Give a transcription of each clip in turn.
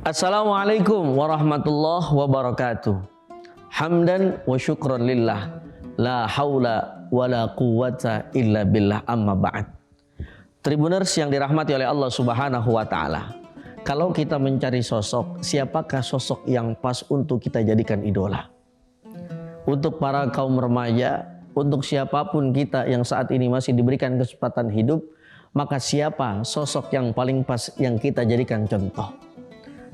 Assalamualaikum warahmatullahi wabarakatuh. Hamdan wa syukran lillah, la haula wa la quwwata illa billah, amma ba'd. Tribuners yang dirahmati oleh Allah Subhanahu wa taala. Kalau kita mencari sosok, siapakah sosok yang pas untuk kita jadikan idola? Untuk para kaum remaja, untuk siapapun kita yang saat ini masih diberikan kesempatan hidup, maka siapa sosok yang paling pas yang kita jadikan contoh?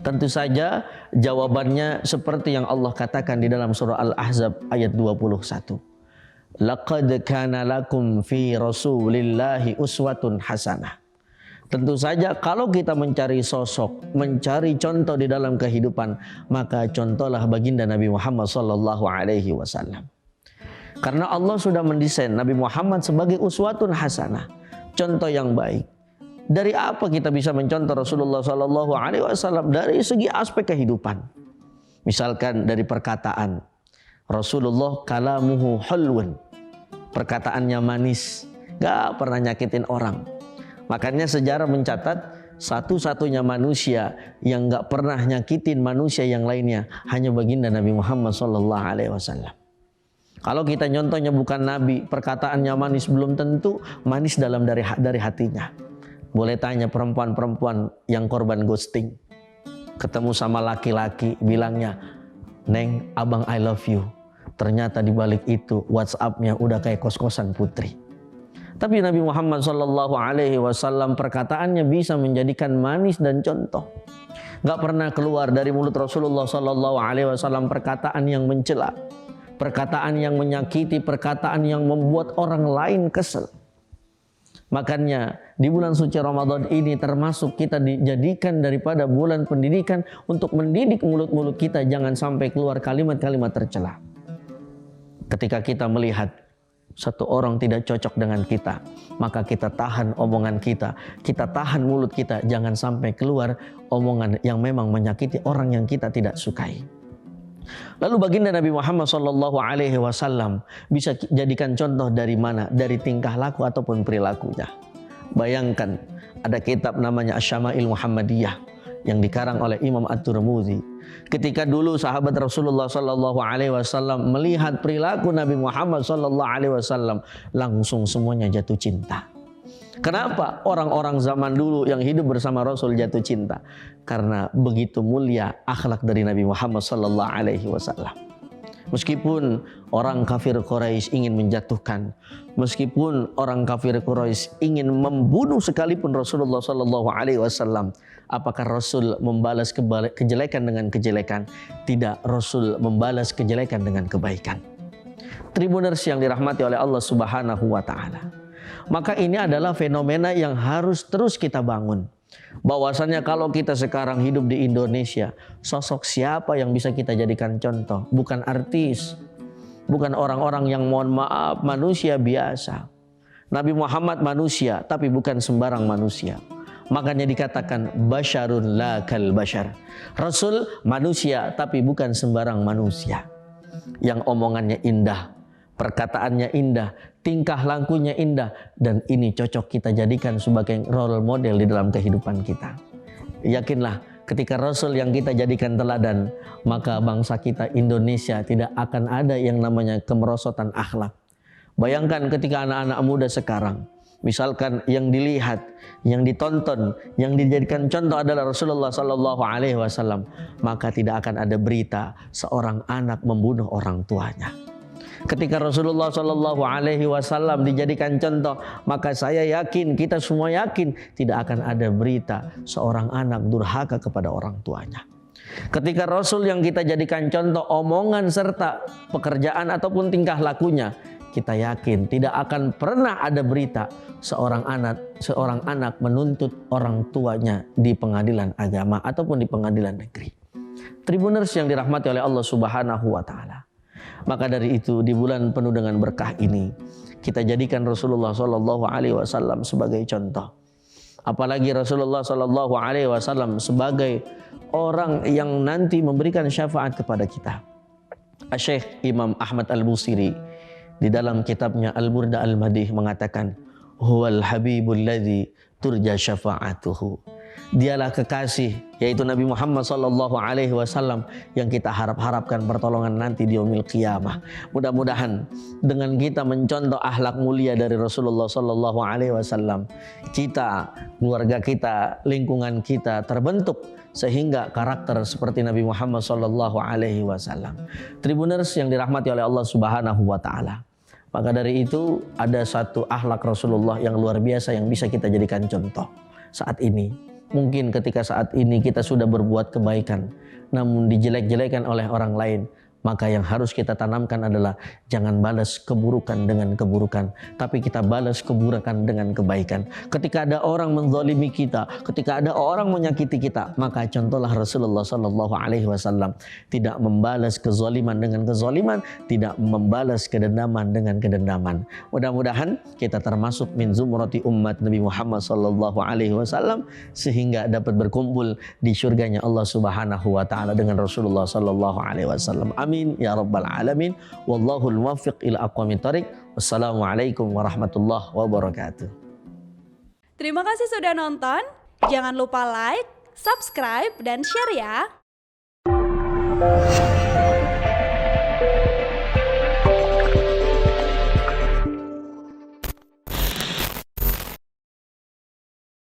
Tentu saja jawabannya seperti yang Allah katakan di dalam surah Al-Ahzab ayat 21. Laqad kana lakum fi rasulillahi uswatun hasanah. Tentu saja kalau kita mencari sosok, mencari contoh di dalam kehidupan, maka contohlah baginda Nabi Muhammad sallallahu alaihi wasallam. Karena Allah sudah mendesain Nabi Muhammad sebagai uswatun hasanah, contoh yang baik. Dari apa kita bisa mencontoh Rasulullah Sallallahu Alaihi Wasallam? Dari segi aspek kehidupan. Misalkan dari perkataan, Rasulullah kalamuhu hulwun, perkataannya manis, gak pernah nyakitin orang. Makanya sejarah mencatat satu-satunya manusia yang gak pernah nyakitin manusia yang lainnya hanya baginda Nabi Muhammad Sallallahu Alaihi Wasallam. Kalau kita nyontohnya bukan Nabi, perkataannya manis, belum tentu manis dari hatinya. Boleh tanya perempuan-perempuan yang korban ghosting, ketemu sama laki-laki, bilangnya, "Neng, abang I love you." Ternyata di balik itu WhatsApp-nya udah kayak kos-kosan putri. Tapi Nabi Muhammad Sallallahu Alaihi Wasallam perkataannya bisa menjadikan manis dan contoh. Gak pernah keluar dari mulut Rasulullah Sallallahu Alaihi Wasallam perkataan yang mencela, perkataan yang menyakiti, perkataan yang membuat orang lain kesel. Makanya di bulan suci Ramadan ini termasuk kita dijadikan daripada bulan pendidikan untuk mendidik mulut-mulut kita jangan sampai keluar kalimat-kalimat tercela. Ketika kita melihat satu orang tidak cocok dengan kita, maka kita tahan omongan kita tahan mulut kita, jangan sampai keluar omongan yang memang menyakiti orang yang kita tidak sukai. Lalu baginda Nabi Muhammad Sallallahu Alaihi Wasallam bisa jadikan contoh dari mana? Dari tingkah laku ataupun perilakunya. Bayangkan ada kitab namanya Asy-Syama'il Muhammadiyah yang dikarang oleh Imam At-Tirmidzi. Ketika dulu sahabat Rasulullah Sallallahu Alaihi Wasallam melihat perilaku Nabi Muhammad Sallallahu Alaihi Wasallam, langsung semuanya jatuh cinta. Kenapa orang-orang zaman dulu yang hidup bersama Rasul jatuh cinta? Karena begitu mulia akhlak dari Nabi Muhammad sallallahu alaihi wasallam. Meskipun orang kafir Quraisy ingin menjatuhkan, meskipun orang kafir Quraisy ingin membunuh sekalipun Rasulullah sallallahu alaihi wasallam, apakah Rasul membalas kejelekan dengan kejelekan? Tidak, Rasul membalas kejelekan dengan kebaikan. Tribuners yang dirahmati oleh Allah Subhanahu wa taala. Maka ini adalah fenomena yang harus terus kita bangun. Bahwasannya kalau kita sekarang hidup di Indonesia, sosok siapa yang bisa kita jadikan contoh? Bukan artis, bukan orang-orang yang mohon maaf manusia biasa. Nabi Muhammad manusia, tapi bukan sembarang manusia. Makanya dikatakan basyarun la kal basyar. Rasul manusia, tapi bukan sembarang manusia. Yang omongannya indah, perkataannya indah, tingkah lakunya indah, dan ini cocok kita jadikan sebagai role model di dalam kehidupan kita. Yakinlah ketika Rasul yang kita jadikan teladan, maka bangsa kita Indonesia tidak akan ada yang namanya kemerosotan akhlak. Bayangkan ketika anak-anak muda sekarang, misalkan yang dilihat, yang ditonton, yang dijadikan contoh adalah Rasulullah Sallallahu Alaihi Wasallam, maka tidak akan ada berita seorang anak membunuh orang tuanya. Ketika Rasulullah Sallallahu Alaihi Wasallam dijadikan contoh, maka saya yakin, kita semua yakin, tidak akan ada berita seorang anak durhaka kepada orang tuanya. Ketika Rasul yang kita jadikan contoh omongan serta pekerjaan ataupun tingkah lakunya, kita yakin tidak akan pernah ada berita seorang anak menuntut orang tuanya di pengadilan agama ataupun di pengadilan negeri. Tribuners yang dirahmati oleh Allah Subhanahu wa taala. Maka dari itu di bulan penuh dengan berkah ini kita jadikan Rasulullah Sallallahu Alaihi Wasallam sebagai contoh. Apalagi Rasulullah Sallallahu Alaihi Wasallam sebagai orang yang nanti memberikan syafaat kepada kita. Syekh Imam Ahmad Al-Busiri di dalam kitabnya Al-Burda Al-Madih mengatakan, huwal habibul ladzi turja syafa'atuhu. Dialah kekasih, yaitu Nabi Muhammad SAW yang kita harapkan pertolongan nanti di yaumil qiyamah. Mudah-mudahan dengan kita mencontoh akhlak mulia dari Rasulullah SAW, kita, keluarga kita, lingkungan kita terbentuk sehingga karakter seperti Nabi Muhammad SAW. Tribuners yang dirahmati oleh Allah Subhanahu wa Ta'ala. Maka dari itu ada satu akhlak Rasulullah yang luar biasa yang bisa kita jadikan contoh saat ini. Mungkin ketika saat ini kita sudah berbuat kebaikan, namun dijelek-jelekan oleh orang lain, maka yang harus kita tanamkan adalah jangan balas keburukan dengan keburukan, tapi kita balas keburukan dengan kebaikan. Ketika ada orang menzalimi kita, ketika ada orang menyakiti kita, maka contohlah Rasulullah SAW, tidak membalas kezaliman dengan kezaliman, tidak membalas kedendaman dengan kedendaman. Mudah-mudahan kita termasuk min zumrati umat Nabi Muhammad SAW sehingga dapat berkumpul di surganya Allah Subhanahu wa Ta'ala dengan Rasulullah SAW. Amin ya rabbal alamin. Wallahul muwaffiq ila aqwamit thoriq. Wassalamualaikum warahmatullahi wabarakatuh. Terima kasih sudah nonton. Jangan lupa like, subscribe, dan share ya.